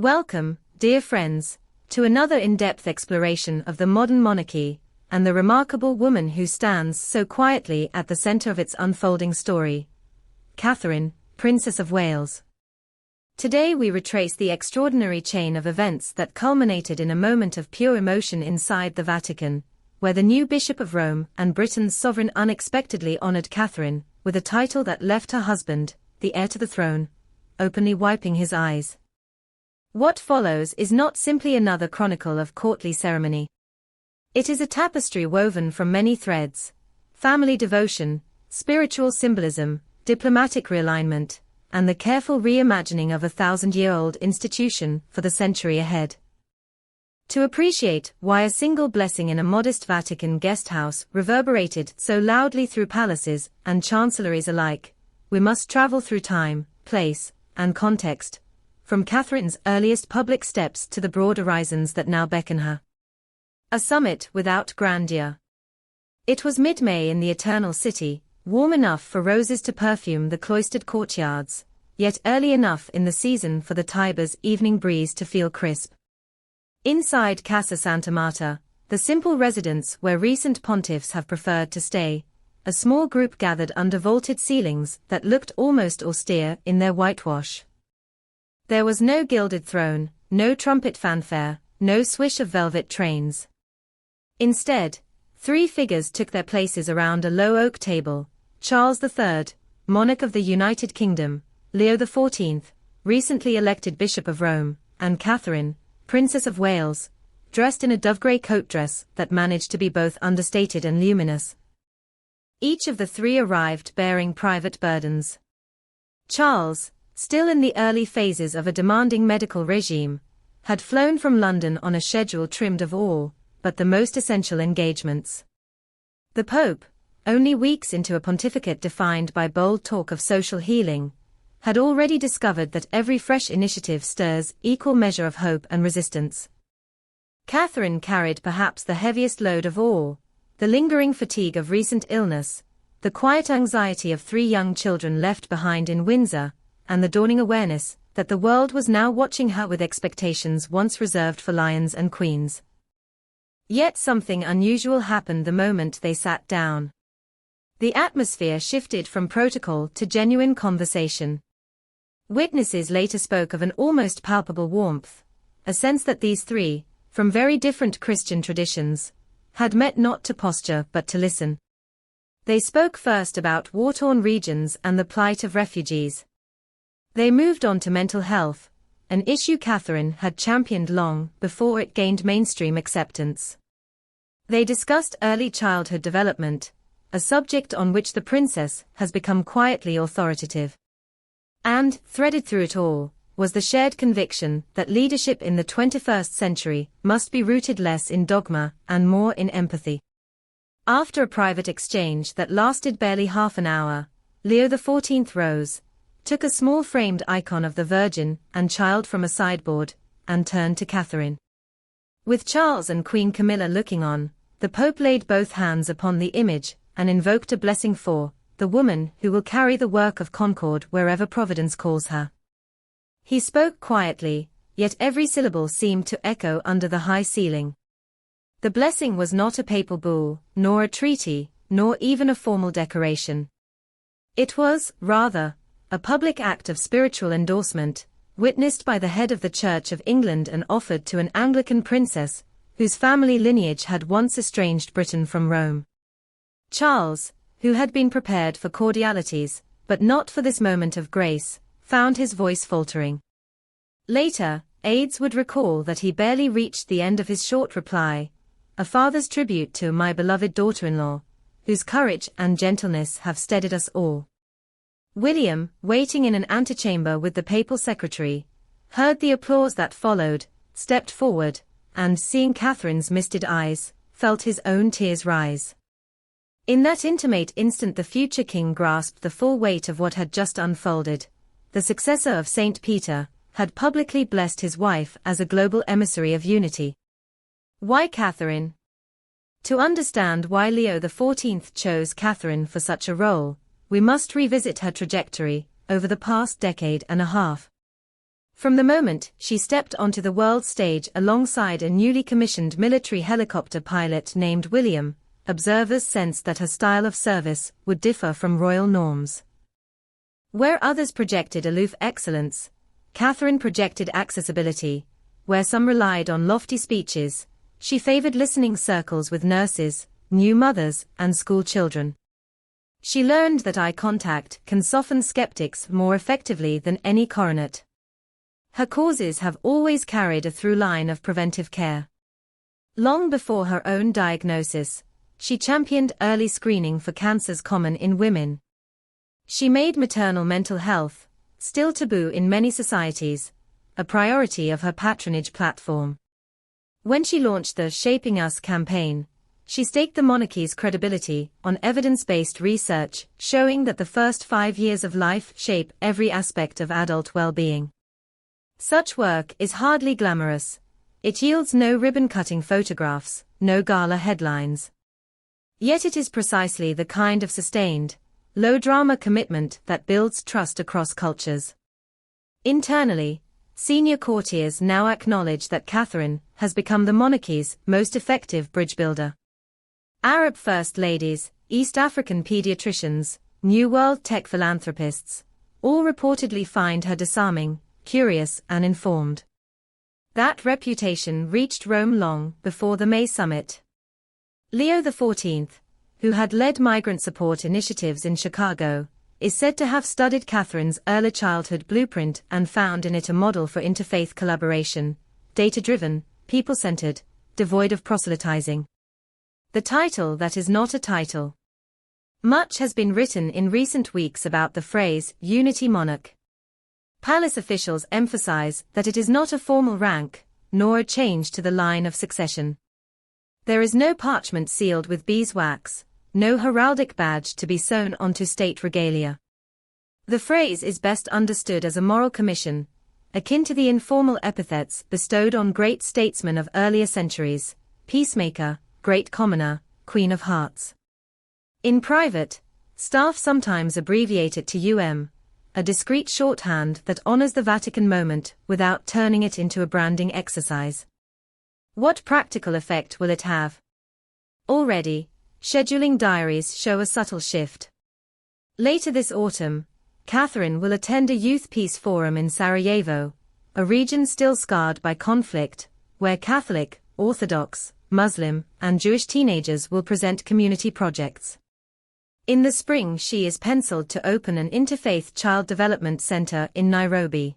Welcome, dear friends, to another in-depth exploration of the modern monarchy and the remarkable woman who stands so quietly at the center of its unfolding story, Catherine, Princess of Wales. Today we retrace the extraordinary chain of events that culminated in a moment of pure emotion inside the Vatican, where the new Bishop of Rome and Britain's sovereign unexpectedly honored Catherine with a title that left her husband, the heir to the throne, openly wiping his eyes. What follows is not simply another chronicle of courtly ceremony. It is a tapestry woven from many threads: family devotion, spiritual symbolism, diplomatic realignment, and the careful reimagining of a thousand-year-old institution for the century ahead. To appreciate why a single blessing in a modest Vatican guesthouse reverberated so loudly through palaces and chancelleries alike, we must travel through time, place, and context, from Catherine's earliest public steps to the broad horizons that now beckon her. A summit without grandeur. It was mid-May in the Eternal City, warm enough for roses to perfume the cloistered courtyards, yet early enough in the season for the Tiber's evening breeze to feel crisp. Inside Casa Santa Marta, the simple residence where recent pontiffs have preferred to stay, a small group gathered under vaulted ceilings that looked almost austere in their whitewash. There was no gilded throne, no trumpet fanfare, no swish of velvet trains. Instead, three figures took their places around a low oak table: Charles III, monarch of the United Kingdom; Leo XIV, recently elected Bishop of Rome; and Catherine, Princess of Wales, dressed in a dove-grey coat dress that managed to be both understated and luminous. Each of the three arrived bearing private burdens. Charles, still in the early phases of a demanding medical regime, had flown from London on a schedule trimmed of all but the most essential engagements. The Pope, only weeks into a pontificate defined by bold talk of social healing, had already discovered that every fresh initiative stirs equal measure of hope and resistance. Catherine carried perhaps the heaviest load of all: the lingering fatigue of recent illness, the quiet anxiety of three young children left behind in Windsor, and the dawning awareness that the world was now watching her with expectations once reserved for lions and queens. Yet something unusual happened the moment they sat down. The atmosphere shifted from protocol to genuine conversation. Witnesses later spoke of an almost palpable warmth, a sense that these three, from very different Christian traditions, had met not to posture but to listen. They spoke first about war-torn regions and the plight of refugees. They moved on to mental health, an issue Catherine had championed long before it gained mainstream acceptance. They discussed early childhood development, a subject on which the princess has become quietly authoritative. And, threaded through it all, was the shared conviction that leadership in the 21st century must be rooted less in dogma and more in empathy. After a private exchange that lasted barely half an hour, Leo XIV rose, took a small framed icon of the Virgin and Child from a sideboard, and turned to Catherine. With Charles and Queen Camilla looking on, the Pope laid both hands upon the image and invoked a blessing for the woman who will carry the work of concord wherever Providence calls her. He spoke quietly, yet every syllable seemed to echo under the high ceiling. The blessing was not a papal bull, nor a treaty, nor even a formal decoration. It was, rather, a public act of spiritual endorsement, witnessed by the head of the Church of England and offered to an Anglican princess, whose family lineage had once estranged Britain from Rome. Charles, who had been prepared for cordialities, but not for this moment of grace, found his voice faltering. Later, aides would recall that he barely reached the end of his short reply: "A father's tribute to my beloved daughter-in-law, whose courage and gentleness have steadied us all." William, waiting in an antechamber with the papal secretary, heard the applause that followed, stepped forward, and, seeing Catherine's misted eyes, felt his own tears rise. In that intimate instant the future king grasped the full weight of what had just unfolded. The successor of Saint Peter had publicly blessed his wife as a global emissary of unity. Why Catherine? To understand why Leo XIV chose Catherine for such a role, we must revisit her trajectory over the past decade and a half. From the moment she stepped onto the world stage alongside a newly commissioned military helicopter pilot named William, observers sensed that her style of service would differ from royal norms. Where others projected aloof excellence, Catherine projected accessibility. Where some relied on lofty speeches, she favored listening circles with nurses, new mothers, and school children. She learned that eye contact can soften skeptics more effectively than any coronet. Her causes have always carried a through line of preventive care. Long before her own diagnosis, she championed early screening for cancers common in women. She made maternal mental health, still taboo in many societies, a priority of her patronage platform. When she launched the Shaping Us campaign, she staked the monarchy's credibility on evidence-based research, showing that the first 5 years of life shape every aspect of adult well-being. Such work is hardly glamorous. It yields no ribbon-cutting photographs, no gala headlines. Yet it is precisely the kind of sustained, low-drama commitment that builds trust across cultures. Internally, senior courtiers now acknowledge that Catherine has become the monarchy's most effective bridge builder. Arab First Ladies, East African pediatricians, New World tech philanthropists, all reportedly find her disarming, curious, and informed. That reputation reached Rome long before the May summit. Leo XIV, who had led migrant support initiatives in Chicago, is said to have studied Catherine's early childhood blueprint and found in it a model for interfaith collaboration, data-driven, people-centered, devoid of proselytizing. The title that is not a title. Much has been written in recent weeks about the phrase, unity monarch. Palace officials emphasize that it is not a formal rank, nor a change to the line of succession. There is no parchment sealed with beeswax, no heraldic badge to be sewn onto state regalia. The phrase is best understood as a moral commission, akin to the informal epithets bestowed on great statesmen of earlier centuries, peacemaker, great commoner, queen of hearts. In private, staff sometimes abbreviate it to a discreet shorthand that honors the Vatican moment without turning it into a branding exercise. What practical effect will it have? Already, scheduling diaries show a subtle shift. Later this autumn, Catherine will attend a youth peace forum in Sarajevo, a region still scarred by conflict, where Catholic, Orthodox, Muslim, and Jewish teenagers will present community projects. In the spring she is penciled to open an interfaith child development center in Nairobi.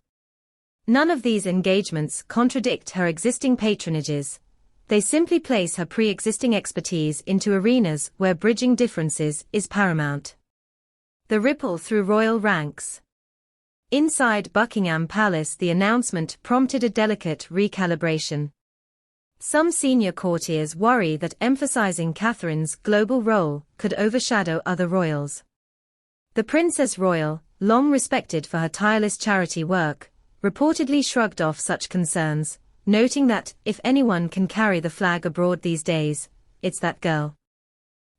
None of these engagements contradict her existing patronages. They simply place her pre-existing expertise into arenas where bridging differences is paramount. The ripple through royal ranks. Inside Buckingham Palace, the announcement prompted a delicate recalibration. Some senior courtiers worry that emphasizing Catherine's global role could overshadow other royals. The Princess Royal, long respected for her tireless charity work, reportedly shrugged off such concerns, noting that, if anyone can carry the flag abroad these days, it's that girl.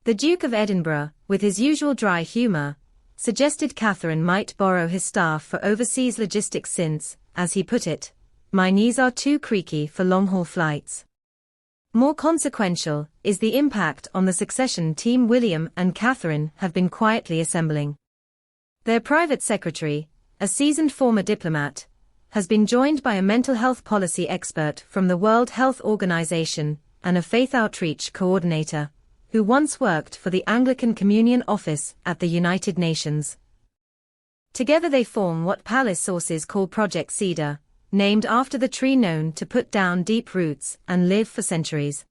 The Duke of Edinburgh, with his usual dry humor, suggested Catherine might borrow his staff for overseas logistics since, as he put it, my knees are too creaky for long-haul flights. More consequential is the impact on the succession team William and Catherine have been quietly assembling. Their private secretary, a seasoned former diplomat, has been joined by a mental health policy expert from the World Health Organization and a faith outreach coordinator, who once worked for the Anglican Communion Office at the United Nations. Together they form what palace sources call Project Cedar, named after the tree known to put down deep roots and live for centuries.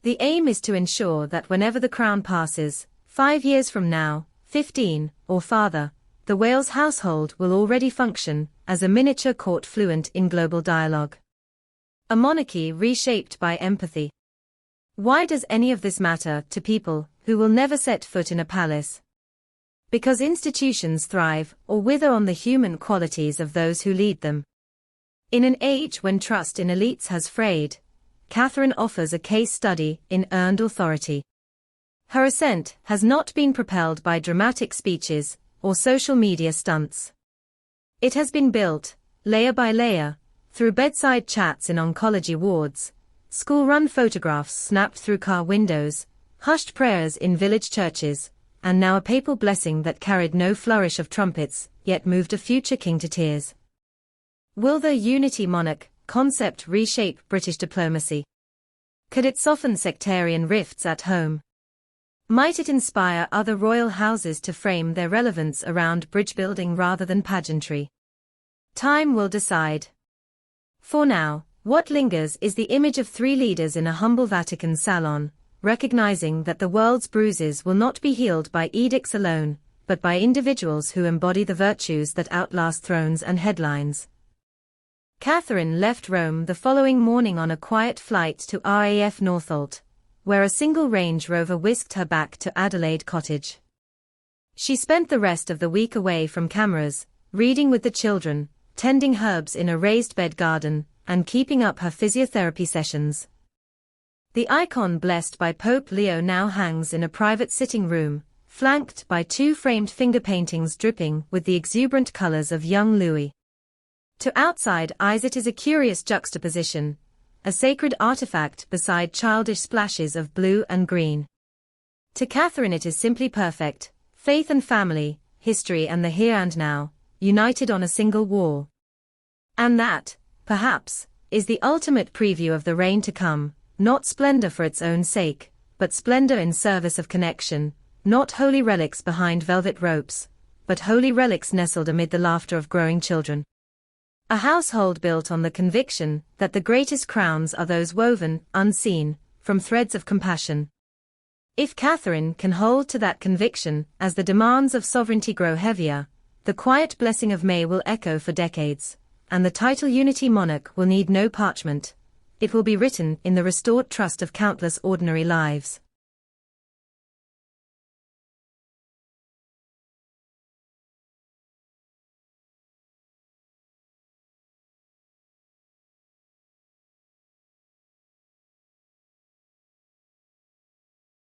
The aim is to ensure that whenever the crown passes, 5 years from now, 15, or farther, the Wales household will already function as a miniature court fluent in global dialogue. A monarchy reshaped by empathy. Why does any of this matter to people who will never set foot in a palace? Because institutions thrive or wither on the human qualities of those who lead them. In an age when trust in elites has frayed, Catherine offers a case study in earned authority. Her ascent has not been propelled by dramatic speeches or social media stunts. It has been built, layer by layer, through bedside chats in oncology wards, school-run photographs snapped through car windows, hushed prayers in village churches, and now a papal blessing that carried no flourish of trumpets, yet moved a future king to tears. Will the unity monarch concept reshape British diplomacy? Could it soften sectarian rifts at home? Might it inspire other royal houses to frame their relevance around bridge building rather than pageantry? Time will decide. For now, what lingers is the image of three leaders in a humble Vatican salon, recognizing that the world's bruises will not be healed by edicts alone, but by individuals who embody the virtues that outlast thrones and headlines. Catherine left Rome the following morning on a quiet flight to RAF Northolt, where a single Range Rover whisked her back to Adelaide Cottage. She spent the rest of the week away from cameras, reading with the children, tending herbs in a raised bed garden, and keeping up her physiotherapy sessions. The icon blessed by Pope Leo now hangs in a private sitting room, flanked by two framed finger paintings dripping with the exuberant colors of young Louis. To outside eyes it is a curious juxtaposition, a sacred artifact beside childish splashes of blue and green. To Catherine it is simply perfect, faith and family, history and the here and now, united on a single wall. And that, perhaps, is the ultimate preview of the reign to come, not splendor for its own sake, but splendor in service of connection, not holy relics behind velvet ropes, but holy relics nestled amid the laughter of growing children. A household built on the conviction that the greatest crowns are those woven, unseen, from threads of compassion. If Catherine can hold to that conviction as the demands of sovereignty grow heavier, the quiet blessing of May will echo for decades, and the title Unity Monarch will need no parchment. It will be written in the restored trust of countless ordinary lives.